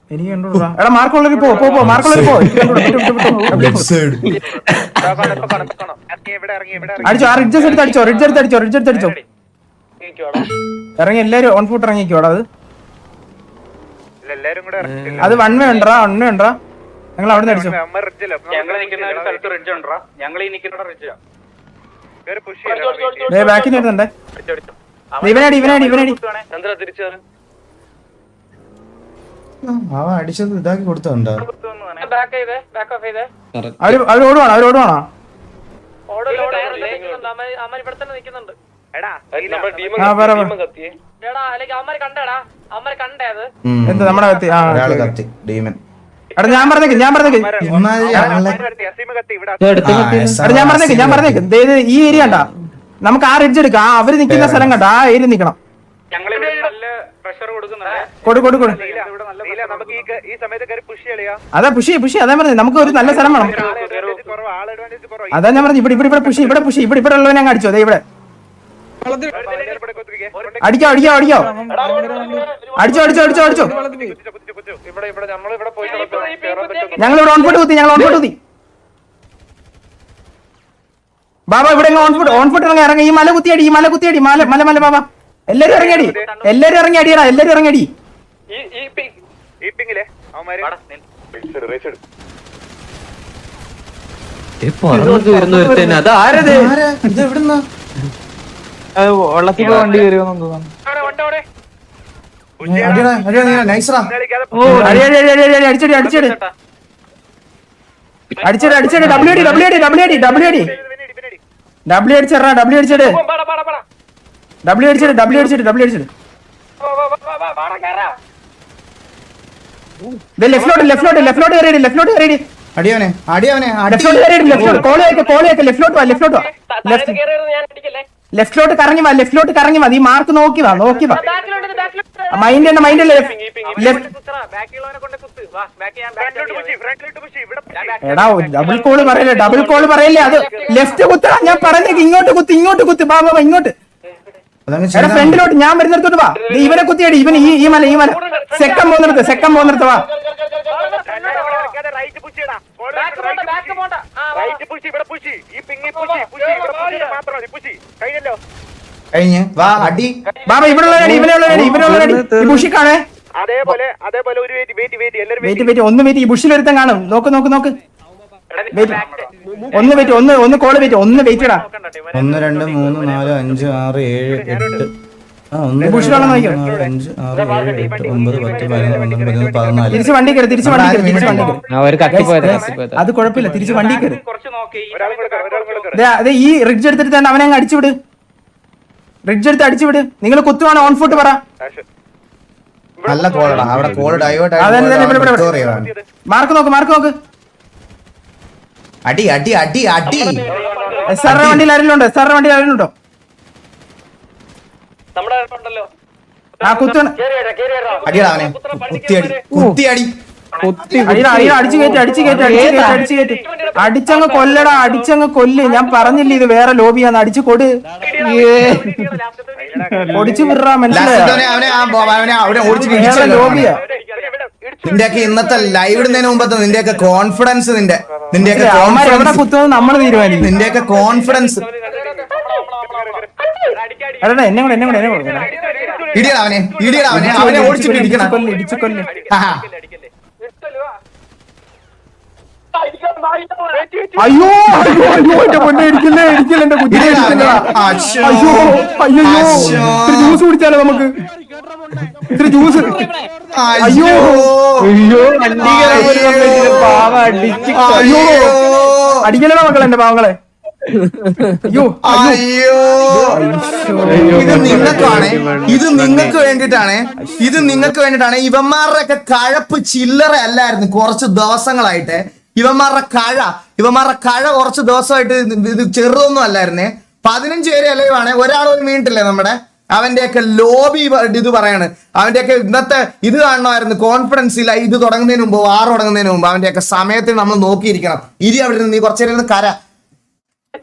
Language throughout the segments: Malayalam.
എനിക്ക് കണ്ടോടാ എടാ മാർക്കുള്ളവര് പോ മാർക്കുള്ളവര് പോ അടിച്ചോ ആ റിഡ്ജസ് എടുത്ത് അടിച്ചോ റിഡ്ജ് എടുത്ത് അടിച്ചോ ഇറങ്ങി എല്ലാരും ഓൺ ഫുട്ട് ഇറങ്ങിക്കോടാ അത് വൺ വേ ഉണ്ടാ ഞങ്ങൾ അവിടെ അടിച്ചോ ബാക്കിൽ വരുന്നുണ്ടേ ഇവനടി അവൻ അടിച്ചത് ഇതാക്കി കൊടുത്തോണ്ടോ അവര് ഓടുവാണോ എന്താ നമ്മുടെ കത്തി ഡീമൻ എടാ ഞാൻ പറഞ്ഞേക്ക് ഞാൻ പറഞ്ഞേക്ക് ഈ ഏരിയ കണ്ടാ നമുക്ക് ആ റിഡ്ജ് എടുക്കാം അവര് നിക്കുന്ന സ്ഥലം കണ്ട ആ ഏരിയ നിക്കണം അതാ പുഷി അതാ പറഞ്ഞത് നമുക്ക് ഒരു നല്ല സ്ഥലം വേണം അതാ ഞാൻ പറഞ്ഞു ഇവിടെ പുഷി ഇവിടെ ഉള്ളവനെ അങ്ങ് അടിച്ചോ അതെ ഇവിടെ അടിച്ചോ ഞങ്ങൾ ഇവിടെ ഓൺഫുട്ട് കുത്തി ബാബാ ഇവിടെ ഓൺഫുട്ട് ഇറങ്ങി ഈ മല കുത്തിയടി മല ബാബാ എല്ലാരും ഇറങ്ങി അടിയടാ ഇറങ്ങി വള്ളത്തിൽ വണ്ടി കയറിയോന്നു തോന്നുന്നു അടിച്ചടി ലെഫ്റ്റിലോട്ട് കറങ്ങി വാ നീ മാർക്ക് നോക്കി വാ മൈൻഡ് എടാ ഡബിൾ കോള് പറയല്ലേ അത് ലെഫ്റ്റ് കുത്താ ഞാൻ പറഞ്ഞേക്ക് ഇങ്ങോട്ട് കുത്ത് ബാബാ ഇങ്ങോട്ട് എടാ ഫ്രണ്ടിലോട്ട് ഞാൻ വരുന്നിടത്തോട്ട് വാ ഇവനെ കുത്തിയടി ഇവൻ ഈ മല സെക്കം പോകുന്നിടത്ത് വാ ബാബ ഇവിടെ ബുഷിക്കാണേ ഒന്ന് വെയിറ്റ് ഈ ബുഷിൽ ഒരുത്തം കാണും നോക്ക് ഒന്ന് കോള് വെയിറ്റ് ഒന്ന് വെയിറ്റടാ 1 2 3 4 5 6 7 8 ബുഷിലുള്ള നോക്കിയോ 5 6 7 8 9 10 11 12 14 തിരിച്ച് വണ്ടി കയറി അത് കുഴപ്പമില്ല തിരിച്ച് വണ്ടി കയറി അതെ ഈ റിഡ്ജ് എടുത്തിട്ട് തന്നെ അവനെ അങ്ങ് അടിച്ചുവിട് നിങ്ങൾ കുത്തുവാണ് ഓൺ ഫുട്ട് പറ നല്ല കോളടാ അവിടെ കോൾ ഡൈവേർട്ട് മാർക്ക് നോക്ക് അടി സാറിന്റെ വണ്ടിയിൽ ആരെങ്കിലും ഉണ്ടോ ആ കുത്താണ് അടിച്ചു കയറ്റി അടിച്ചങ്ങ് കൊല്ലടാ കൊല്ല് ഞാൻ പറഞ്ഞില്ല ഇത് വേറെ ലോബിയാന്ന് അടിച്ചു കൊടു ഒടിച്ചു വിടറാ മനസ്സിലായോ ലോബിയാ നിന്റെയൊക്കെ ഇന്നത്തെ ലൈവ് ഇടുന്നതിന് മുമ്പത്തെ നിന്റെയൊക്കെ കോൺഫിഡൻസ് എവിടെ കുത്തുന്നത് നമ്മൾ തീരുമാനിക്കും നിന്റെയൊക്കെ കോൺഫിഡൻസ് അവനെ ഓടിച്ചിട്ട് ഇടിച്ചു കൊല്ല് അയ്യോ എന്റെ പൊന്നെ ഇടിക്കില്ലേ എന്റെ കുട്ടിയെ ജ്യൂസ് കുടിച്ചാലോ നമുക്ക് ഇത്തിരി ജ്യൂസ് അയ്യോ അടിക്കലോ മക്കളെ എന്റെ പാവങ്ങളെ ഇത് നിങ്ങൾക്ക് വേണ്ടിട്ടാണ് ഇവന്മാരുടെ ഒക്കെ കഴപ്പ് ചില്ലറ അല്ലായിരുന്നു കുറച്ച് ദിവസങ്ങളായിട്ട് ഇവന്മാരുടെ കഴ കുറച്ച് ദിവസമായിട്ട് ഇത് ചെറുതൊന്നും അല്ലായിരുന്നേ 15 പേരെ അലവാണ് ഒരാളൊരു വീണിട്ടില്ലേ നമ്മുടെ അവന്റെയൊക്കെ ലോബി ഇത് പറയാണ് അവന്റെയൊക്കെ ഇന്നത്തെ ഇത് കാണണമായിരുന്നു കോൺഫിഡൻസ് ഇല്ല ഇത് തുടങ്ങുന്നതിന് മുമ്പ് വാർ തുടങ്ങുന്നതിന് മുമ്പ് അവന്റെയൊക്കെ സമയത്തിന് നമ്മൾ നോക്കിയിരിക്കണം ഇരി അവിടെ നിന്ന് നീ കുറച്ചേരം കര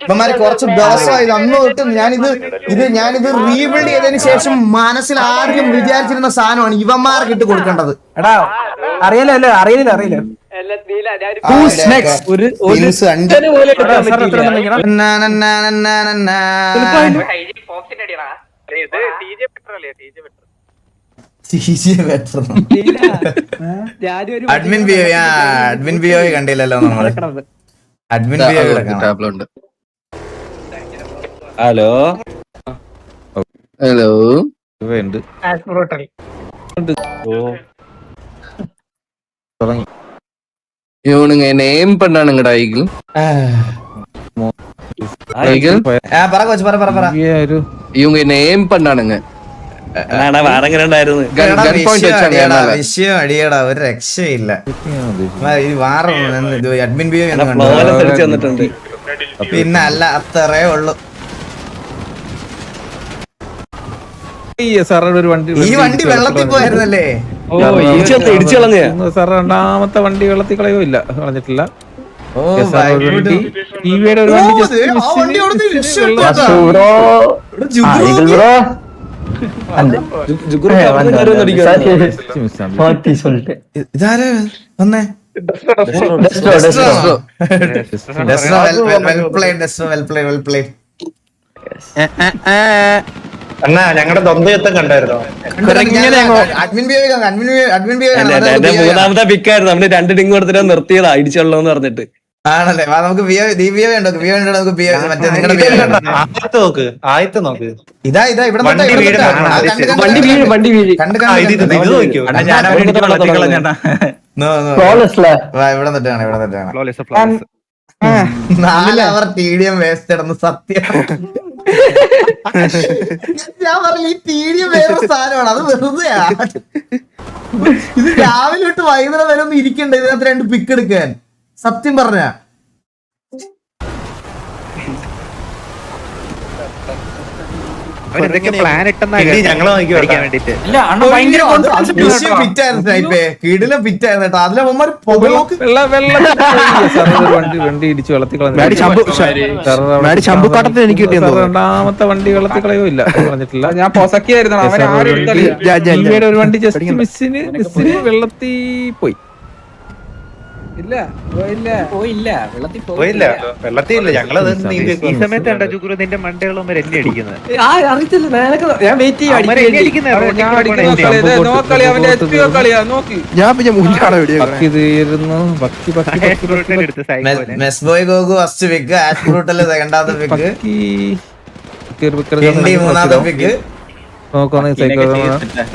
ഇവന്മാര് കുറച്ച് ദിവസമായി അന്ന് തൊട്ട് ഞാനിത് റീബിൽഡ് ചെയ്തതിന് ശേഷം മനസ്സിൽ ആദ്യം വിചാരിച്ചിരുന്ന സാധനമാണ് ഇവന്മാർക്ക് ഇട്ട് കൊടുക്കേണ്ടത്. എടാ അറിയില്ല അഡ്മിൻ ബി ഒ കണ്ടില്ലല്ലോ നമ്മള്. അഡ്മിൻ ബി ഒ കിടക്കണം. ഹലോ ഹലോ ഉണ്ട് இவனுங்க என்ன ஏம் பண்ணானுங்கடா ஈகிள் ஈகிள் இவங்க என்ன ஏம் பண்ணானுங்க വിഷയം അടിയടാ, ഒരു രക്ഷയില്ല. അഡ്മിൻ ബി പിന്നെ അല്ല അത്രേ ഉള്ളു. ഈ വണ്ടി വെള്ളത്തിൽ പോയായിരുന്നല്ലേ? സാർ രണ്ടാമത്തെ വണ്ടി വെള്ളത്തിൽ കളയുമില്ല, കളഞ്ഞിട്ടില്ല. ഇതാരാ വന്നേ? അണ്ണാ ഞങ്ങളുടെ തൊന്തയത്തം കണ്ടായിരുന്നോ? മൂന്നാമത്തെ പിക്കായിരുന്നു. നമ്മള് 2 ടിങ് കൊടുത്തിട്ട് നിർത്തിയതാ ഇടിച്ചുള്ളൂന്ന് പറഞ്ഞിട്ട്. ആണല്ലേ? നമുക്ക് ആയത്ത് നോക്ക്. ഇതാ ഇവിടെ നാലവർ TDM വേസ്റ്റ് ഇടന്ന് സത്യം. ഞാൻ പറഞ്ഞു ഈ TDM വേറെ സാധനമാണ്, അത് വെറുതെ. ഇത് രാവിലെ തൊട്ട് വൈകുന്നേരം വരെ ഒന്നും ഇരിക്കണ്ട ഇതിനകത്ത് 2 പിക്ക് എടുക്കാൻ. സത്യം പറഞ്ഞ കിടിലം ഫിറ്റായിരുന്നു കേട്ടോ. അതിലെ വണ്ടി ഇടിച്ചു വെള്ളത്തിൽ എനിക്ക് രണ്ടാമത്തെ വണ്ടി വെള്ളത്തിൽ കളയുമില്ല, കളഞ്ഞിട്ടില്ല. ഞാൻ പൊസക്കിയായിരുന്നു. ഒരു വണ്ടി ജസ്റ്റ് മിസ്സിന് വെള്ളത്തിൽ പോയി. പോയില്ല വെള്ളത്തില്ല. ഞങ്ങളത് ഈ സമയത്ത് കണ്ട ചുക്രു നിന്റെ മണ്ടകളും എന്നെ അടിക്കുന്നത്.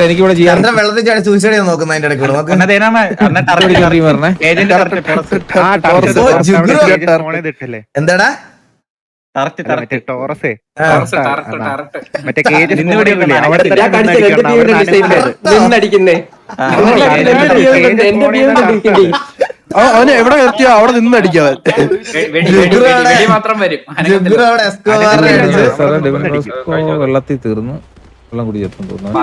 എനിക്കിവിടെ ചന്ദ്രൻ വെള്ളത്തിൽ ചാടി സൂയിസൈഡ് ചെയ്യാൻ നോക്കുന്ന അതിന്റെ ഇടയ്ക്ക് എന്താടാ ടോറസേ അവന് എവിടെ എത്തിയോ അവിടെ നിന്ന് അടിക്കാതെ. വെള്ളത്തിൽ തീർന്നു, വെള്ളം കുടി ചേർത്തും തോന്നുന്നു.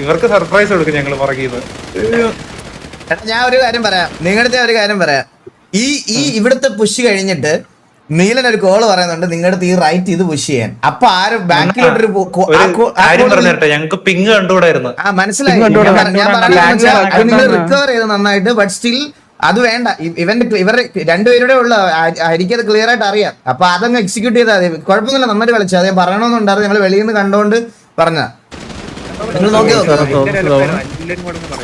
ഇവർക്ക് സർപ്രൈസ് കൊടുക്കും ഞങ്ങൾ പുറകിന്ന്. ഞാൻ ഒരു കാര്യം പറയാം, നിങ്ങളുടെ ഒരു കാര്യം പറയാം. ഈ ഇവിടുത്തെ പുഷ് കഴിഞ്ഞിട്ട് നീലൻ ഒരു കോള് പറയുന്നുണ്ട് നിങ്ങളുടെ ഈ റൈറ്റ് ഇത് പുഷ് ചെയ്യാൻ. അപ്പൊ ആരും ബാക്കിലോട്ടൊരു ഞങ്ങൾക്ക് പിങ് കണ്ടുകൂടായിരുന്നു. മനസ്സിലായി. റിക്കവർ ചെയ്ത് നന്നായിട്ട്. ബട്ട് സ്റ്റിൽ അത് വേണ്ട. ഇവരുടെ രണ്ടുപേരുടെ ഉള്ള എനിക്കത് ക്ലിയർ ആയിട്ട് അറിയാം. അപ്പൊ അതങ്ങ് എക്സിക്യൂട്ട് ചെയ്താൽ മതി. കുഴപ്പമൊന്നുമില്ല, നന്നായിട്ട് കളിച്ചു. അത് ഞാൻ പറയണമെന്നുണ്ടായിരുന്നു. ഞങ്ങൾ വെളിയിൽ നിന്ന് കണ്ടോണ്ട് പറഞ്ഞ. നിങ്ങൾ നോക്കി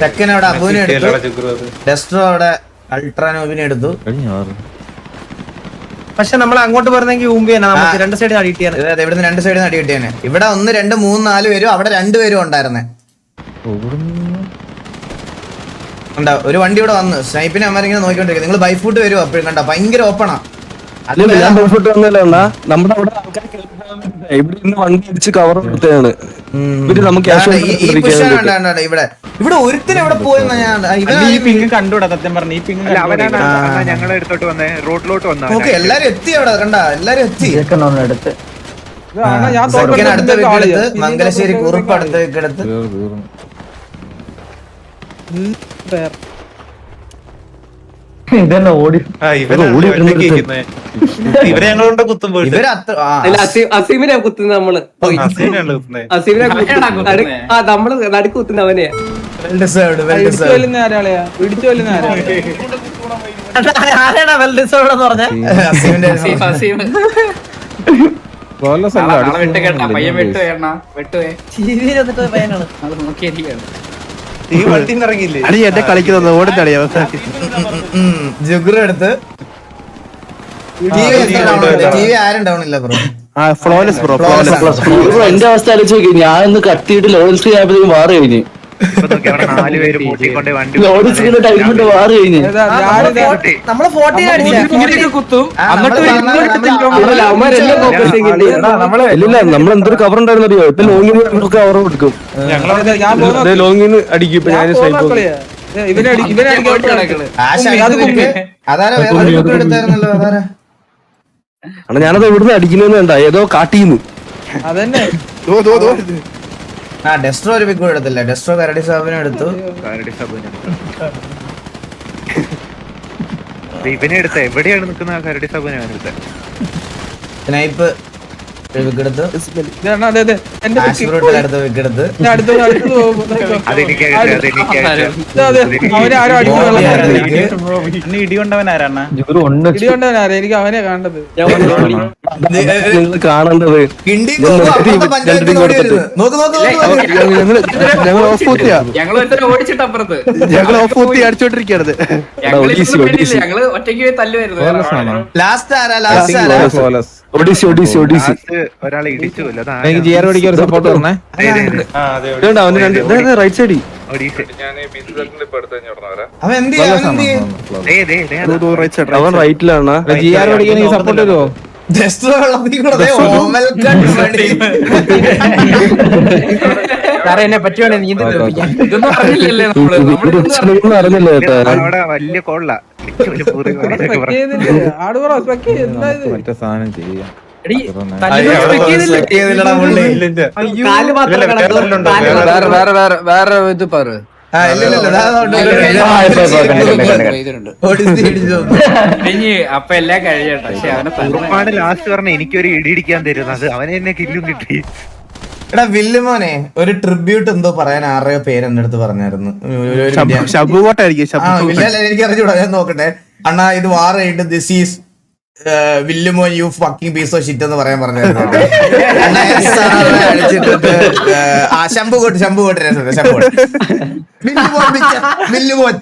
സെക്കൻഡ് അവിടെ അബുവിനെ എടുത്തു, ഡെസ്ട്രോ അവിടെ അൾട്രാനോവിനെ എടുത്തു. പക്ഷെ നമ്മൾ അങ്ങോട്ട് പറഞ്ഞെങ്കിൽ രണ്ട് സൈഡിൽ അടി കിട്ടിയാണ്. ഇവിടുന്ന് 2 സൈഡിൽ നിന്ന് അടി കിട്ടിയാണ്. ഇവിടെ 1 2 3 4 പേരും അവിടെ 2 പേരും ഉണ്ടായിരുന്നേ. കണ്ട ഒരു വണ്ടി ഇവിടെ വന്ന് സ്നൈപ്പിനെ അമ്മരിങ്ങനെ നോക്കിക്കൊണ്ടിരിക്കും. നിങ്ങൾ ബൈഫൂട്ട് വരും അപ്പോഴും കണ്ട ഭയങ്കര ഓപ്പണാ. നമ്മുടെ അവിടെ ഇവിടെ വണ്ടി അടിച്ച് കവർ കൊടുത്തതാണ്. ഇവിടെ ഒരുത്തിന് എവിടെ പോയെന്നാ ഞാൻ കണ്ടൂടാ സത്യം പറഞ്ഞു. ഈ പിങ് ഞങ്ങളുടെ അടുത്തോട്ട് വന്നേ, റോഡിലോട്ട് വന്ന എല്ലാരും എത്തി അവിടെ കണ്ട, എല്ലാരും എത്തി. ഞാൻ സെക്കൻഡ് അടുത്ത തോറ്റ ആള് വിക്കെടുത്ത് ഞാൻ. മംഗലശ്ശേരി കുറുപ്പ് അടുത്ത വിക്കെടുത്ത് തീർന്നു. ഇതന്നെ ഓടി ഇവരെ ഞങ്ങളുണ്ട് കുത്തും പോയിട്ട് ഇവര് അത്ര അസീമിനെ കുത്തുന്ന നമ്മള് അസീമിനെ നമ്മള് നടുക്ക് കുത്തുന്ന അവനെയാ. വെൽ ഡിസേർവ്ഡ് വെൽ ഇടിച്ചു ഡിസേർവ്ഡ് കൊല്ലുന്ന ആരാളെയാ? ഇടിച്ചു കൊല്ലുന്ന ആരാ? ആരാണ് വെൽ ഡിസേർവ്ഡ് എന്ന് പറഞ്ഞ അസീമിന്റെ Flawless അല്ല, അടിച്ചു ടിവിയിൽ വന്നിട്ട് പയ്യനാണ്. ഈ വണ്ടിന്ന് ഇറങ്ങിയില്ലേ അടി എന്നെ കളിക്കുന്നത് ഓടുന്നടിയാ ജുഗ്രു എടുത്ത് ടി വി ആരും ഡൗൺ ഇല്ല ബ്രോ ഫ്ലോലെസ് ബ്രോ എന്റെ അവസ്ഥ ആലോചിച്ച് നോക്കി, ഞാൻ ഇന്ന് കത്തിയിട്ട് ലോഡ് സ്ക്രീൻ ആയപ്പോഴത്തേക്കും വാറ് കഴിഞ്ഞ്. ഇപ്പൊ നോക്കി അവിടെ 4 പേര് മൂട്ടിക്കൊണ്ട് വണ്ടി ലോഡ് സ്ക്രീൻ ടൈം കൊണ്ട് വാറ് കഴിഞ്ഞ്. ഏതാ? ഞാനിതാ നമ്മള് 14 അടിച്ച കുത്തും അവന്മാരെല്ലാം focus ചെയ്തിട്ട് ഇല്ല നമ്മളെന്തൊരു കവർ ഉണ്ടായിരുന്നു അറിയോ? ഇപ്പൊ ലോങ്ങിന് കവർ കൊടുക്കും, ഞാൻ പോകുന്ന ലോങ്ങിന് അടിക്കും. ഇപ്പൊ ഞാൻ ഇവനെ അടിക്കാൻ അതാരാ വേറെ ജുഗ്രു എടുത്തായിരുന്നല്ലോ അതാരാ അണ്ണാ ഞാനത് ഇവിടുന്ന് അടിക്കുന്നതെന്ന് വേണ്ട, ഏതോ കാട്ടിന്ന്. അതന്നെ. ഡെസ്ട്രോ ഒരു പിക്കും എടുത്തില്ല, ഡെസ്ട്രോ കരടി സാബിനും എടുത്തു. ഇവനെ എടുത്ത എവിടെയാണ് നിൽക്കുന്ന ആ കരടി സഭനെ എടുത്ത സ്നൈപ്പ് ഒരു പിക്ക് എടുത്തു. ഇതാണ്, അതെ അതെ എന്റെ ആഷ്ബ്രൂട്ടിൽ അടുത്ത പിക്ക് എടുത്ത്. അടുത്ത് പോകുമ്പോ അതെനിക്ക് അതെ അവനെ ആരോ അടിക്കുന്നു. ഇടികൊണ്ടവൻ ആരാണ് ഇടികൊണ്ടവനാരാ? എനിക്ക് അവനെ കാണേണ്ടത്. നിങ്ങൾ കാണേണ്ടത് കിണ്ടി നോക്കൂ, അപ്പുറത്തെ പഞ്ചായത്തിൽ ഓടി വരുന്നു. നോക്ക് നോക്ക് നോക്ക്. ഞങ്ങൾ ഓഫ് കൂത്തിയാ ഞങ്ങൾ ഓടിച്ചിട്ടപ്പുറത്ത് ഞങ്ങൾ ഓഫ് കൂത്തി അടിച്ചോണ്ടിരിക്കരുത്. ഞങ്ങള് ഒറ്റയ്ക്ക് പോയി തല്ലുമായിരുന്നു. ലാസ്റ്റ് ആരാ ലാസ്റ്റ് ആരാ Flawless. ഒഡീസി ഒഡീസി ഒഡീസി ഒരാളെ ഇടിച്ചു എനിക്ക് ജിആർ ഓടിക്കാൻ ഒരു സപ്പോർട്ട് പറഞ്ഞേ. അവന് രണ്ട് റൈറ്റ് സൈഡിൽ അവൻ എന്ത് ചെയ്യും? അവൻ എന്ത് ചെയ്യും? റൈറ്റ് സൈഡ് അവൻ റൈറ്റിലാണ്. ജിആർ ഓടിക്കാൻ എനിക്ക് സപ്പോർട്ട് തരുമോ? ഡെസ്ട്രോ വെള്ളത്തിൽ കൂടെ ദേ ഓമൽ കട്ട് പണി. സാറേ എന്നെ പറ്റുവാണെ നീന്തി തെറിപ്പിക്കാൻ. ഇതൊന്നും അറിഞ്ഞില്ലല്ലേ നമ്മള് അറിഞ്ഞില്ല കേട്ടോ. അവിടെ വലിയ കൊള്ള ആട് പറ സ്പെക്ക് എന്താ ഇത്? മറ്റേ സാധനം ചെയ്യാം. സെറ്റ് ചെയ്തില്ലടാ പുള്ളി. കാല് മാത്രം കിടക്കുന്നു. വേറെ ഇത് പറ. ആ, ഇല്ല, ഇല്ല, ഇല്ല, ദാ അതുകൊണ്ട് ഓടിച്ച് ഇടിച്ചു. അപ്പൊ എല്ലാം കഴിയട്ടെ. പക്ഷെ അവനെ ഉറപ്പാണ് ലാസ്റ്റ് പറഞ്ഞ എനിക്കൊരു ഇടി ഇടിക്കാൻ തരുന്നത് അവനെ എന്നെ കില്ലും കിട്ടി. എടാ വില്ലുമോനെ ഒരു ട്രിബ്യൂട്ട് എന്തോ പറയാൻ ആരുടെയോ പേര് എന്റെ അടുത്ത് പറഞ്ഞായിരുന്നു. ശബുകോട്ടായിരിക്കും. എനിക്ക് അറിഞ്ഞൂടാ, ഞാൻ നോക്കട്ടെ. അണ്ണാ ഇത് വാർ കഴിഞ്ഞിട്ട് ദിസ് ഈസ് വില്ലുമോൻ you fucking piece of shit എന്ന് പറയാൻ പറഞ്ഞായിരുന്നു. അണ്ണാ അടിച്ചിട്ട് ശംഭുകോട്ട് വില്ലുമോൻ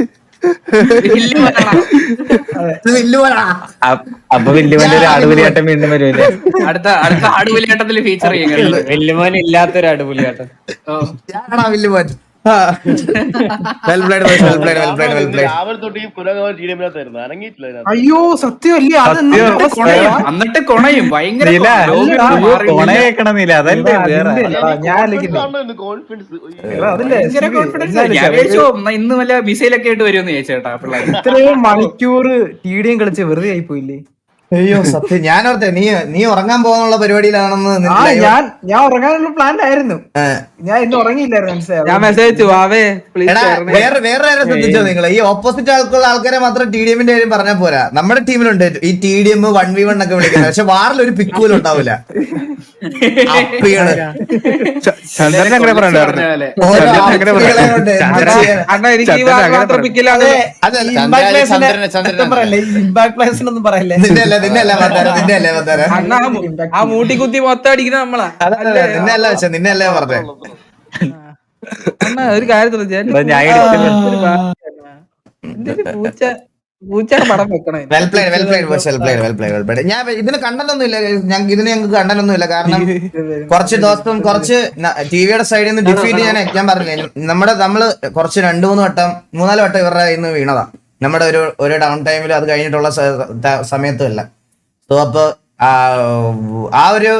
അപ്പൊ വല്യമോന്റെ ഒരു ആടുപുലിയാട്ടം വീണ്ടും വരുമല്ലേ? അടുത്ത ആടുപുലിയാട്ടത്തിൽ ഫീച്ചർ ചെയ്യുന്നത് വല്യമോൻ ഇല്ലാത്തൊരു ആടുപുലിയാട്ടം. ഞാനാ വില്ലുമോൻ. Well played boys, well played, well played, well played. അയ്യോ സത്യമല്ലേ? അത് എന്നിട്ട് കൊണയും ഭയങ്കര ഇന്ന് വല്ല മിസൈലൊക്കെ ആയിട്ട് വരുമെന്ന് ചോദിച്ചേട്ടാ പിള്ളേർ. ഇത്രയും മണിക്കൂർ TDM കളിച്ച് വെറുതെ ആയി പോയില്ലേ? അയ്യോ സത്യം, ഞാൻ ഓർത്തെ നീ ഉറങ്ങാൻ പോകാനുള്ള പരിപാടിയിലാണെന്ന്. ഞാൻ ഉറങ്ങാനുള്ള പ്ലാനിലായിരുന്നു. ഞാൻ ഇന്ന് ഉറങ്ങിയില്ലായിരുന്നു. മനസ്സിലായോ? ഞാൻ മെസ്സേജ് അയച്ചു വാവേ എടാ, വേറെ ആരെ ശ്രദ്ധിച്ചോ നിങ്ങൾ? ഈ ഓപ്പോസിറ്റ് ആൾക്കാരെ മാത്രം TDM കാര്യം പറഞ്ഞാൽ പോരാ. നമ്മുടെ ടീമിലുണ്ട് ഈ TDM 1v1 ഒക്കെ വിളിക്കുന്നത്. പക്ഷെ വാറിൽ ഒരു പിക്ക് പോലും ഉണ്ടാവില്ല. ചന്ദ്രൻ അങ്ങനെ പറയണ്ടായിരുന്നു. അണ്ണാ എനിക്ക് ഈ വാക്ക് മാത്രം പിക്കില്ലാതെ നിന്നെയല്ല വന്നാര. അണ്ണാ ആ മൂട്ടി കുത്തി മൊത്തം അടിക്കുന്ന നമ്മളാ. നിന്നെയല്ലേ പറഞ്ഞേ. അണ്ണാ ഒരു കാര്യം പൂച്ചയുടെ പടം വെക്കണേ. Well played, well played boys, well played, well played, well played. ഞാൻ ഇതിന് കണ്ടനൊന്നുമില്ല, ഞങ്ങൾക്ക് കണ്ടനൊന്നുമില്ല. കാരണം കുറച്ച് ദിവസം കുറച്ച് ടിവിയുടെ സൈഡിൽ നിന്ന് ഡിഫീറ്റ് ഞാൻ പറഞ്ഞില്ലേ, നമ്മള് കുറച്ച് 2-3 വട്ടം 3-4 വട്ടം ഇവരുടെ ഇന്ന് വീണതാ. നമ്മുടെ ഒരു ഡൗൺ ടൈമിൽ അത് കഴിഞ്ഞിട്ടുള്ള സമയത്തുമല്ല. സോ അപ്പൊ ആ ഒരു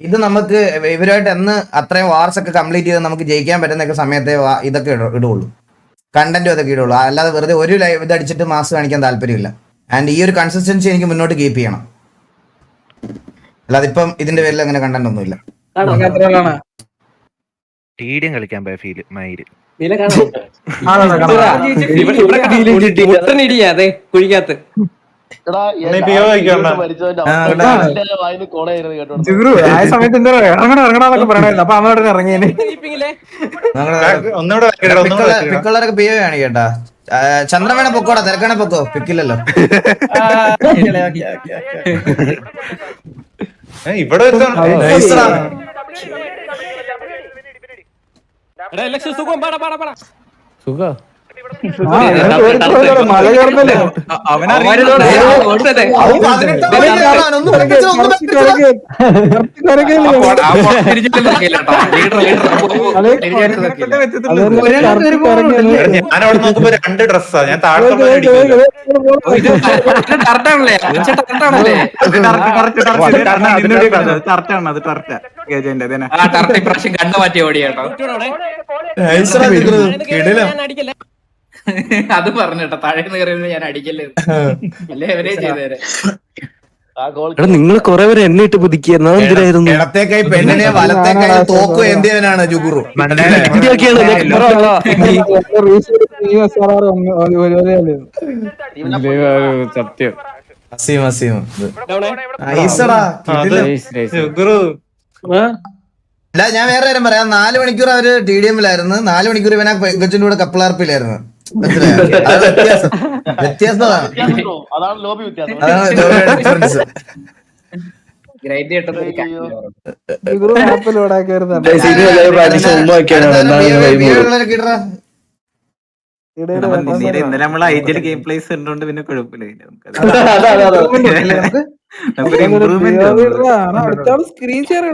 ഇത് നമുക്ക് ഇവരുമായിട്ട് എന്ന് അത്രയും വാർസ് ഒക്കെ കംപ്ലീറ്റ് ചെയ്ത് നമുക്ക് ജയിക്കാൻ പറ്റുന്ന സമയത്തെ ഇതൊക്കെ ഇടുള്ളൂ, കണ്ടന്റും അതൊക്കെ ഇടുള്ളൂ. അല്ലാതെ വെറുതെ ഒരു ലൈവ് ഇത് അടിച്ചിട്ട് മാസ് കാണിക്കാൻ താല്പര്യമില്ല. ആൻഡ് ഈ ഒരു കൺസിസ്റ്റൻസി എനിക്ക് മുന്നോട്ട് കീപ്പ് ചെയ്യണം. അല്ലാതെ ഇപ്പം ഇതിന്റെ പേരിൽ അങ്ങനെ കണ്ടന്റ് ഒന്നുമില്ല. ടീഡിയം കളിക്കാൻ പോയ ഫീല് മയില്. അതെ കുഴിക്കാത്ത ആ സമയത്ത് എന്താ ഇറങ്ങണന്നൊക്കെ പറയണായിരുന്നു. അപ്പൊ അമ്മയോട് ഇറങ്ങിയേനെ. പിക്കുള്ളവരൊക്കെ പിയോ ആണ് കേട്ടാ. ചന്ദ്രൻ വേണേ പൊക്കോടാ, തിരക്കണേ പൊക്കോ, പിക്കില്ലല്ലോ. ഇവിടെ മല കയറുന്നല്ലേ ഞാനവിടെ നോക്കുമ്പോ 2 ഡ്രസ്സാ ഞാൻ താഴെ കണ്ടു മാറ്റി ഓടിയാട്ടോ. അത് പറഞ്ഞേട്ടോ, താഴെ കയറിയത് ഞാൻ അടിക്കല്ലേ അല്ലേ അവരെ ചെയ്തേരെ. നിങ്ങൾ കൊറേ പേര് എന്നെ ഇട്ട് പുതുക്കിയ എന്തിനായിരുന്നു? ഇടത്തേക്കായി പെണ്ണിനെ വലത്തേക്കായി തോക്കും എന്തിനാണ് ജുഗുറു? സത്യം അസീം അസീം അല്ല, ഞാൻ വേറെ കാര്യം പറയാം. 4 മണിക്കൂർ അവര് TDM-ലായിരുന്നു, 4 മണിക്കൂർ ഇവനാ കൊച്ചിന്റെ കൂടെ കപ്പിളാർപ്പിലായിരുന്നു. വ്യത്യാസം അതാണ് ലോബിയുടെ ഡിഫറൻസ്. ഇന്നലെ നമ്മള് ഐജിൽ ഗെയിം പ്ലേസ് ഉണ്ടോണ്ട് പിന്നെ കുഴപ്പമില്ല. സ്ക്രീൻ ഷെയർ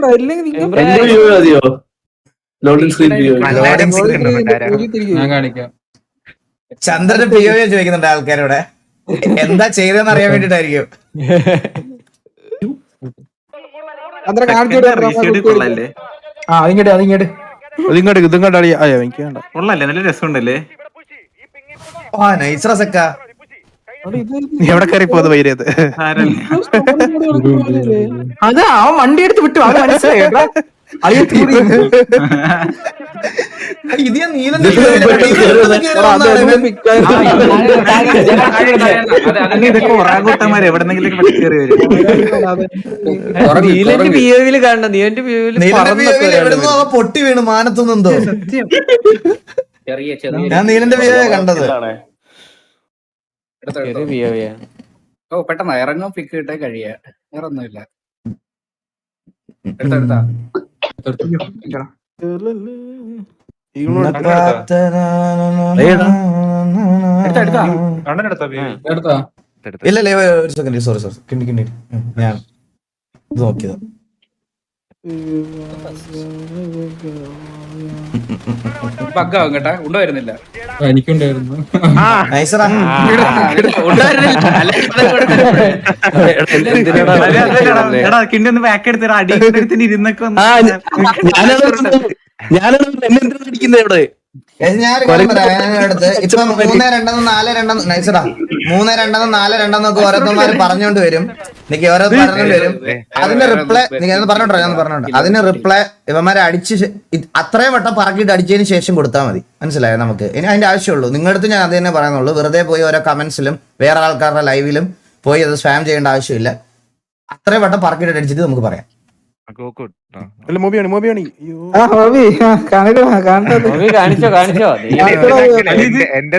ഞാൻ കാണിക്കാം. ചന്ദ്രന്റെ POV ചോദിക്കുന്നുണ്ട് ആൾക്കാരോടെ, എന്താ ചെയ്തെന്ന് അറിയാൻ വേണ്ടിട്ടായിരിക്കും. ഇതിങ്ങോട്ട് അടിയാ എനിക്ക് വേണ്ട. കൊള്ളല്ലേ, നല്ല രസമുണ്ടല്ലേ. നൈസ്രസക്ക നീ എവിടെ കയറി പോകുന്നത് വൈരത്? അത് അവൻ വണ്ടി എടുത്ത് വിട്ടു. അത് മനസ്സിലായി. ഇത് നീലം ഇതൊക്കെ ഒറാകൂട്ടന്മാര് എവിടെന്നെങ്കിലും കയറി വരും. എവിടുന്നോ അവ പൊട്ടി വീണു മാനത്തുനിന്നെന്തോ. ഞാൻ നീലന്റെ POV കണ്ടത്. ഓ പെട്ടെന്ന് ഇറങ്ങും, പിക്ക് കിട്ടേ കഴിയാ, വേറെ ഒന്നുമില്ല. എടുത്താ ഇല്ലല്ലേ, ഒരു സെക്കൻഡ്, സോറി കിണ്ടി ഞാൻ ഇത് നോക്കിയതാ. ബഗ്ഗാവും കേട്ടാ, ഉണ്ടുവരുന്നില്ല. എനിക്കുണ്ടായിരുന്നു. കിണ്ടി ഒന്ന് ബാക്ക് എടുത്തിട്ട് അടിയെടുത്തിന് ഇരുന്നൊക്കെ അടിക്കുന്നത് ഇവിടെ ഞാനൊരു കാര്യം പറയാം. അടുത്ത് ഇപ്പൊ 3-2 4-2 നൈസറാ 3-2 4-2 ഓരോരുത്തന്മാര് പറഞ്ഞോണ്ട് വരും. എനിക്ക് ഓരോ പറഞ്ഞോണ്ട് വരും. അതിന്റെ റിപ്ലൈ ഞാൻ പറഞ്ഞോണ്ട് അതിന് റിപ്ലൈ ഇവന്മാരെ അടിച്ച് അത്രയും വട്ടം പറക്കിയിട്ട് അടിച്ചതിന് ശേഷം കൊടുത്താൽ മതി. മനസ്സിലായോ? നമുക്ക് ഇനി അതിന്റെ ആവശ്യമുള്ളൂ. നിങ്ങളുടെ അടുത്ത് ഞാൻ അത് തന്നെ പറയുന്നുള്ളൂ. വെറുതെ പോയി ഓരോ കമന്റ്സിലും വേറെ ആൾക്കാരുടെ ലൈവിലും പോയി അത് സ്പാം ചെയ്യേണ്ട ആവശ്യമില്ല. അത്രയും വട്ടം പറക്കിയിട്ട് അടിച്ചിട്ട് നമുക്ക് പറയാം. കാണിച്ചോ എന്റെ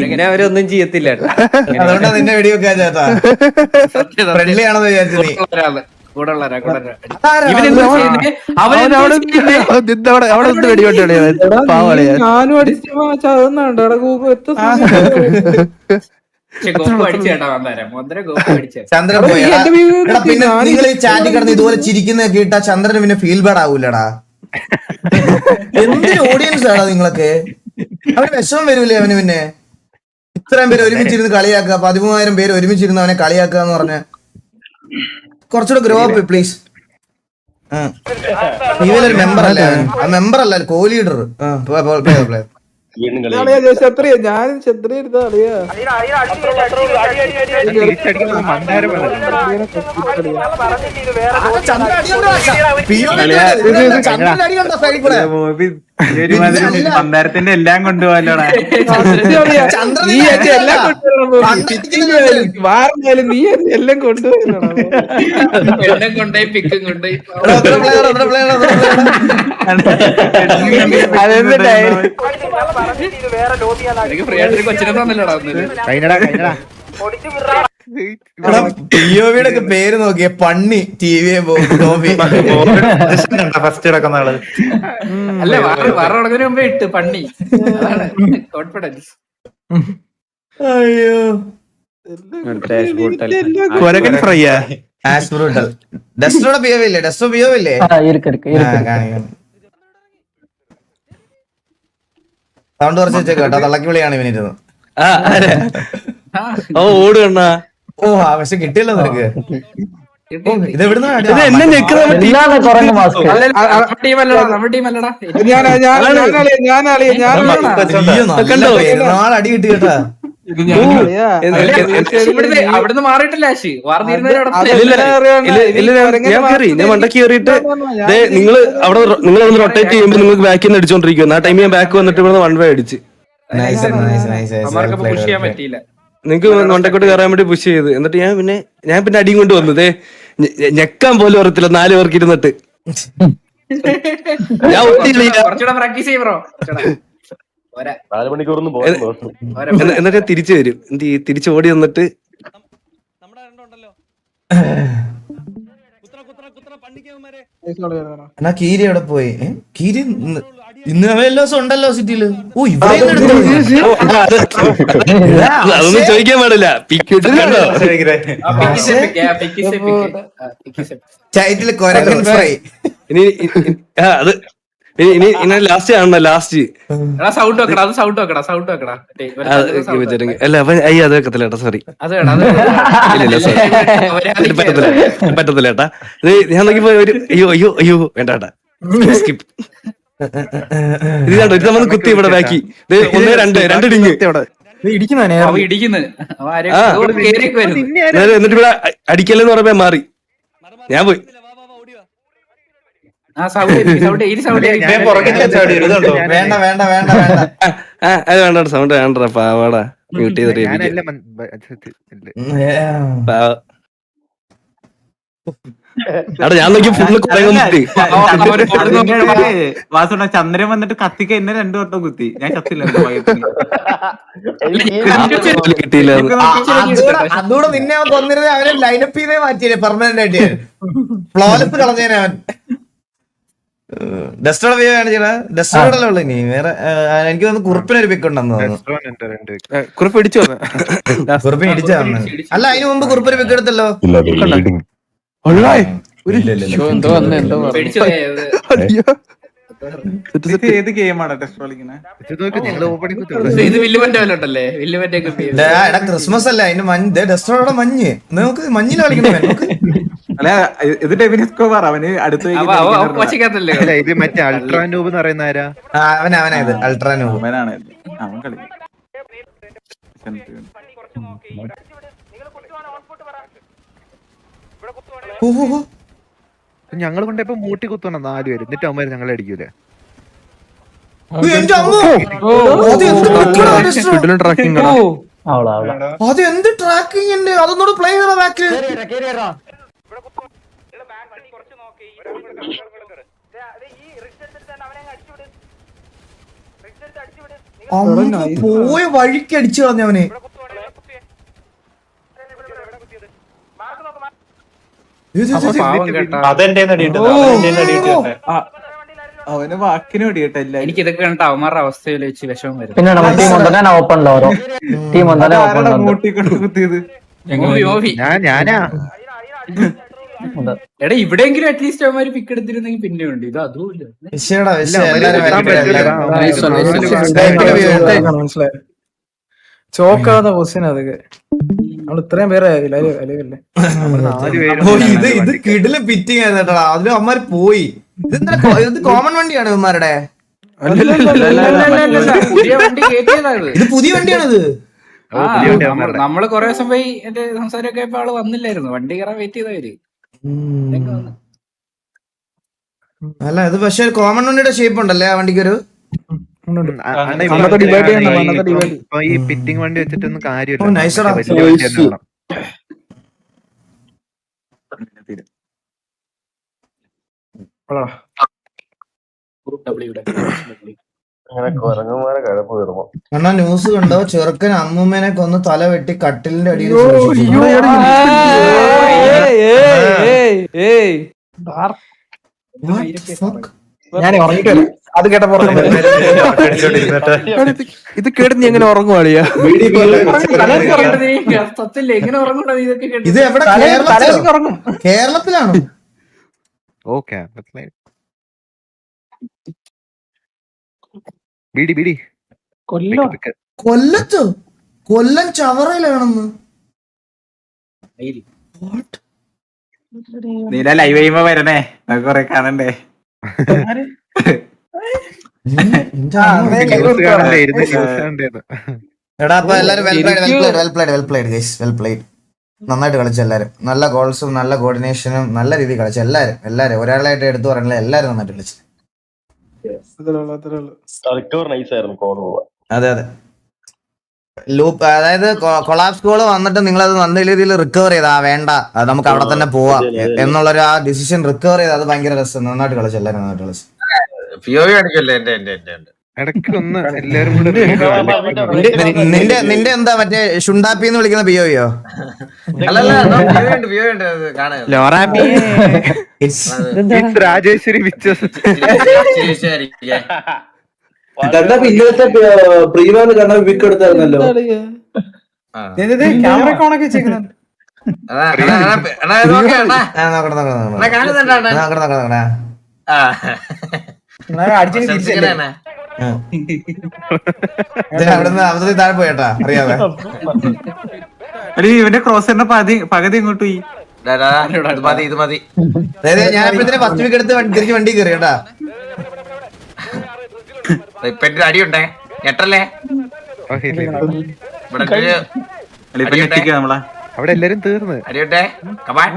പിന്നെ അവരൊന്നും ചെയ്യത്തില്ല. അതുകൊണ്ടാണ് നിന്റെ വീഡിയോ ഒക്കെ ചേട്ടാ ഫ്രണ്ട്ലി ആണെന്ന് വിചാരിച്ചു നീ. ഞാനും ചന്ദ്രൻ പോയി. പിന്നെ നിങ്ങൾ ഈ ചാറ്റി കിടന്ന് ഇതുപോലെ ചിരിക്കുന്നതൊക്കെ ഇട്ടാ ചന്ദ്രന് പിന്നെ ഫീൽ ബാഡ് ആവൂലടാ. എന്തൊരു ഓഡിയൻസ് ആണോ നിങ്ങളൊക്കെ? അവന് വിഷമം വരൂലേ അവന്? പിന്നെ ഇത്രയും പേര് ഒരുമിച്ചിരുന്ന് കളിയാക്കുക, 13,000 പേര് ഒരുമിച്ചിരുന്ന് അവനെ കളിയാക്കുക എന്ന് പറഞ്ഞ കുറച്ചുകൂടെ ഗ്രോ അപ്പ് പ്ലീസ്. ഇവനൊരു മെമ്പർ അല്ല, ആ മെമ്പർ അല്ല, കോ ലീഡർ. ക്ഷത്രിയ ഞാനും ക്ഷത്രിയ എടുത്താ അറിയാ തിരിച്ചടിക്കുന്നത് മന്ദാരമാണ്. മന്ദാരത്തിന്റെ എല്ലാം കൊണ്ടുപോകല്ലോടാ. നീ എന്നെ എല്ലാം വാറിനാലും നീ എന്നെ എല്ലാം കൊണ്ടുപോയി കൊണ്ടേ പിക്കും കൊണ്ടേ ഫ്രീ ആയിട്ട് കൊച്ചിനെ തന്നല്ലോടാ കഴിഞ്ഞടാ ടിഒവിയുടെ ഒക്കെ പേര് നോക്കിയ പണ്ണി ടിവിയെ ഫസ്റ്റ് കിടക്കുന്ന ആള്. അല്ലേ വാറ തുടങ്ങുന്നതിന് മുമ്പേ ഇട്ട് പണ്ണി. അതാണ് കോൺഫിഡൻസ്. അയ്യോ കൊരകൻ ഫ്രൈയാ. Ash brutal. ഡെസ്ട്രോടെ പിഒവി ഇല്ലേ? ഡെസ്ട്രോ പിഒവി ഇല്ലേ? സൗണ്ട് കുറച്ച് വെച്ചേക്കോ കേട്ടോ, തള്ളക്കി വിളിയാണ് ഇവനിരുന്നു. ഓടുകണ്ണ ഓ പക്ഷെ കിട്ടിയല്ലോ നിനക്ക്. ഇത് എവിടുന്ന എന്നെ ഞെക്കുന്ന പെരുന്നാൾ അടി കിട്ടി കേട്ടാ. അവിടുന്ന് മാറിയിട്ടില്ല ആശി ഞാൻ മണ്ടക്ക് കയറിയിട്ട് നിങ്ങള് നിങ്ങൾ റൊട്ടേറ്റ് ചെയ്യുമ്പോൾ നിങ്ങൾക്ക് ബാക്കിൽ നിന്ന് അടിച്ചോണ്ടിരിക്കുന്നു. ആ ടൈമിൽ ഞാൻ ബാക്ക് വന്നിട്ട് ഇവിടെ വൺ വേ അടിച്ച് പുഷ് ചെയ്യാൻ പറ്റിയില്ല. നിങ്ങക്ക് മണ്ടക്കോട്ട് കയറാൻ വേണ്ടി പുഷ് ചെയ്ത്. എന്നിട്ട് ഞാൻ പിന്നെ അടിയും കൊണ്ട് വന്നതേ ഞെക്കാൻ പോലും അറിയത്തില്ല 4 പേർക്ക് ഇരുന്നിട്ട്. ഞാൻ കുറച്ചുകൂടെ പ്രാക്ടീസ് ചെയ്യും ബ്രോ. 4 മണിക്കൂറൊന്നും എന്നിട്ട് ഞാൻ തിരിച്ചു വരും. തിരിച്ചു ഓടി വന്നിട്ട് എന്നാ കീരി എവിടെ പോയി? കീരി ഇന്ന് എല്ലാ ദിവസം ഉണ്ടല്ലോ സിറ്റിയില്. ഓ ഇവിടെ അതൊന്നും ചോദിക്കാൻ പാടില്ല. ചൈറ്റില് കൊരകൻ ഫ്രൈ. ഇനി അത് ഇനി ലാസ്റ്റ് ആണോ? ലാസ്റ്റ് സൗണ്ട് വെക്കടാ, അത് സൗണ്ട് വെക്കടാ, സൗണ്ട് വെക്കടാ. അല്ല അപ്പൊ അയ്യോ അത് വെക്കത്തില്ല ഏട്ടാ, സോറി. ഇല്ല പറ്റത്തില്ല ഏട്ടാ. ഞാൻ നോക്കിപ്പോ ഒരു അയ്യോ വേണ്ട ഏട്ടാ, സ്കിപ്പ്. ഇത് കണ്ടോ, ഇത് നമ്മൾ കുത്തി ഇവിടെ ബാക്കി 1 2 ഡിങ് എന്നിട്ട് ഇവിടെ അടിക്കലെന്ന് പറഞ്ഞപ്പോ മാറി. ഞാൻ പോയി വേണ്ട വേണ്ട വേണ്ട അത് വേണ്ട സൗണ്ട് വേണ്ട പാവാടാ മ്യൂട്ട് ചെയ്തിട്ട് അവിടെ ഞാൻ നോക്കി ഫുള്ള് വാസുണ്ട ചന്ദ്രൻ വന്നിട്ട് കത്തിക്ക എന്നെ 2 വട്ടം കുത്തി. ഞാൻ കത്തില്ല കിട്ടിയില്ല. അതുകൂടെ നിന്നെ അവൻ കൊന്നിരുന്നത് അവനെ ലൈനപ്പ് ചെയ്തേ മാറ്റിയില്ലേ പെർമനന്റ് ആയിട്ട്. ഫ്ലോലെസ് കളഞ്ഞേനെ അവൻ. ഡെസ്റ്റോടെ വ്യൂ കാണിച്ചാ ഡെസ്റ്റോടെ ഉള്ളു. ഇനി വേറെ എനിക്ക് തോന്നുന്നു കുറിപ്പിനൊരു പിക്ക് ഉണ്ടെന്ന് തോന്നുന്നു. കുറിപ്പ് ഇടിച്ചു കുറിപ്പിന് ഇടിച്ചാ അല്ല, അതിന് മുമ്പ് കുറിപ്പൊരു പിക്ക് എടുത്തല്ലോ. ഏത് ഗെയിമാണ് ടെസ്റ്റ് കളിക്കുന്നത്? എടാ ക്രിസ്മസ് അല്ല, അതിന് ഡെസ്റ്റോടെ മഞ്ഞ് നമുക്ക് മഞ്ഞിൽ കളിക്കണം. അല്ല ഇത് ഡെവിനിസ്കോബാർ അവന് അടുത്ത ഇത് മറ്റേ അൾട്രാനൂബ് എന്ന് പറയുന്ന ആരാ? അവനായത് അൾട്രാനൂബ്. അവനാണ് അവൻ കളിക്കും. ഞങ്ങൾ കൊണ്ടപ്പോ മൂട്ടി കുത്തണം 4 പേര്, എന്നിട്ട് അവന്മാര് ഞങ്ങളെ അടിക്കൂലേ? അത് എന്ത് ട്രാക്കിംഗ് ഉണ്ട്? അതൊന്നോട് പ്ലേ ചെയ്യണ ബാക്ക്. പോയ വഴിക്ക് അടിച്ചു കളഞ്ഞവന്. അവന് വാക്കിന് വേണ്ടിയിട്ടല്ല. എനിക്ക് ഇതൊക്കെ കണ്ടിട്ട് അവന്മാരുടെ അവസ്ഥയിൽ വെച്ച് വിഷമം വരും. മൂട്ടിക്കൊണ്ട് കുത്തിയത് ഞാനാ. എടാ ഇവിടെയെങ്കിലും അറ്റ്ലീസ്റ്റ് അവന്മാര് പിക്ക് എടുത്തിരുന്നെങ്കിൽ പിന്നെ ഉണ്ട്. ഇത് അതുമില്ല. ചോക്കാതെ ക്വസ്റ്റ്യൻ അതൊക്കെ നമ്മൾ ഇത്രയും പേരെ അലവല്ലേ. ഓ ഇത് കിടില് ഫിറ്റിംഗ് ആയിരുന്നു കേട്ടോ. അതിലും അവന്മാര് പോയി. ഇത് കോമൺ വണ്ടിയാണ് ഇവന്മാരുടെ. പുതിയ വണ്ടി കേറ്റിയതാ ഇത്. ഇത് പുതിയ വണ്ടിയാണിത്. നമ്മള് കൊറേ ദിവസം പോയി എന്റെ സംസാരമൊക്കെ ഇപ്പൊ ആള് വന്നില്ലായിരുന്നു. വണ്ടി കയറാൻ വെയിറ്റ് ചെയ്തവര്. അല്ല ഇത് പക്ഷെ കോമൺ വണ്ടിയുടെ ഷേപ്പ് ഉണ്ടല്ലേ ആ വണ്ടിക്കൊരു. ഇപ്പൊ ഈ പിറ്റിംഗ് വണ്ടി വെച്ചിട്ടൊന്നും ഓ, കാര്യമില്ല. nice എടാ. വലിയ വണ്ടി തന്നെ വേണം. അണ്ണാ ന്യൂസ് കണ്ടോ? ചെറുക്കൻ അമ്മൂമ്മേനെ കൊന്ന് തല വെട്ടി കട്ടിലിന്റെ അടിയിൽ ഞാൻ ഉറങ്ങിട്ട് അത് കേട്ടപ്പോ ഇത് കേട്ട് നീ എങ്ങനെ ഉറങ്ങുവാളിയാ? സത്യല്ലേ എങ്ങനെ ഉറങ്ങൂടാ ഇതൊക്കെ കേട്ട്? ഇത് എവിടെ? കേരളത്തിലാണോ? ഓക്കെ മനസ്സിലായി. ബീഡി ബീഡി കൊല്ലത്തോ? കൊല്ലം ചവറയിലാണെന്ന്. നീല ലൈവ് ചെയ്യുമ്പോ വരണേ, നമുക്ക് കൊറേ കാണണ്ടേ. എടാ അപ്പൊ എല്ലാരും വെൽ പ്ലേഡ്. നന്നായിട്ട് കളിച്ചു എല്ലാരും. നല്ല ഗോൾസും നല്ല കോർഡിനേഷനും നല്ല രീതിയിൽ കളിച്ചു എല്ലാരും ഒരാളായിട്ട് എടുത്തു പറയണില്ല, എല്ലാരും നന്നായിട്ട് കളിച്ചു. അതെ ലൂപ്പ്, അതായത് കൊളാപ്സ് ഗോൾ വന്നിട്ട് നിങ്ങളത് നല്ല രീതിയിൽ റിക്കവർ ചെയ്താ വേണ്ട, അത് നമുക്ക് അവിടെ തന്നെ പോവാം എന്നുള്ളൊരു ആ ഡിസിഷൻ റിക്കവർ ചെയ്ത് അത് ഭയങ്കര രസം. നന്നായിട്ട് കളിച്ചു, എല്ലാരും നന്നായിട്ട് കളിച്ചു. ഇടയ്ക്ക് ഒന്ന് എല്ലാരും കൂടെ നിന്റെ എന്താ മറ്റേ ഷുണ്ടാപ്പി എന്ന് വിളിക്കുന്ന പിയോയോ? രാജേശ്വരി പിക്ചേഴ്സ് പ്രീവാല് കണ്ട വിക്ക് എടുത്തായിരുന്നല്ലോ. ക്യാമറ ഓണൊക്കെ വെച്ചേക്കുന്നുണ്ട്. അവിടുന്ന് അവസരം താഴെ പോയേട്ടാ അറിയാതെ. ഇവന്റെ ക്രോസറിന്റെ പകുതി ഇങ്ങോട്ട് പോയി. ഞാനിപ്പോ ഇതിനെ ഫസ്റ്റ് വീക്ക് എടുത്ത് തിരിച്ച് വണ്ടി കയറി കേട്ടാ. അടിയുണ്ടേ ഞെട്ടല്ലേ നമ്മളെ അവിടെ എല്ലാരും തീർന്ന്. അടിയുണ്ടേ കമാൻ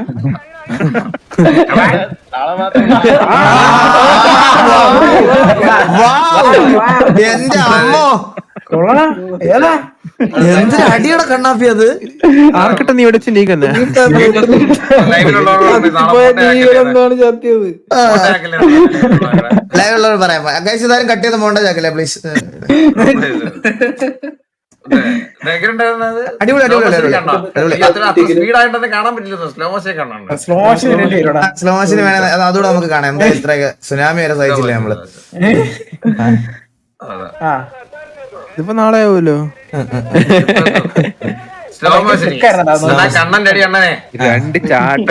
എന്റെ അമ്മോ എന്ത് അടിയുടെ കണ്ണാപ്പി അത്. ആർക്കിட்ட നീ ഇവിടെ നീക്കന്നെ ലൈവുള്ളവർ പറയാം. ഗൈസ് ഇതാരും കട്ട് ചെയ്ത് മോണ്ട ചാക്കില്ലേ പ്ലീസ്. അടിപൊളി സ്പീഡായിട്ടൊന്നും കാണാൻ പറ്റില്ല. സ്ലോ മോഷൻ കാണാൻ സ്ലോ മോഷന് വേണേ അതുകൂടെ നമുക്ക് കാണാം. എന്താ ഇത്ര സുനാമി വരെ സഹിച്ചില്ലേ നമ്മള്. ഇതിപ്പോ നാളെ ആവുമല്ലോ. സ്ലോ മോഷൻ കണ്ണന്റെ അടി അണ്ണനെ രണ്ട് ചാട്ട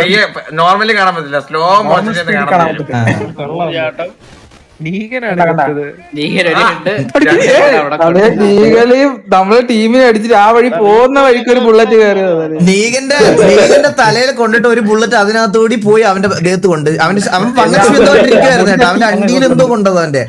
നോർമലി കാണാൻ പറ്റില്ല, സ്ലോ മോഷൻ കാണാൻ പറ്റും. നമ്മള് ടീമിനെ അടിച്ചിട്ട് ആ വഴി പോകുന്ന വഴിക്ക് ഒരു ബുള്ളറ്റ് കയറിയത്. നീഗന്റെ തലയിൽ കൊണ്ടിട്ട് ഒരു ബുള്ളറ്റ് അതിനകത്തോടി പോയി അവന്റെ ദേഹത്ത് കൊണ്ട് അവൻ പങ്കെടുത്തിരിക്കുവായിരുന്നു കേട്ടോ. അവന്റെ അണ്ടിയിൽ എന്തോ കൊണ്ടത് അവന്റെ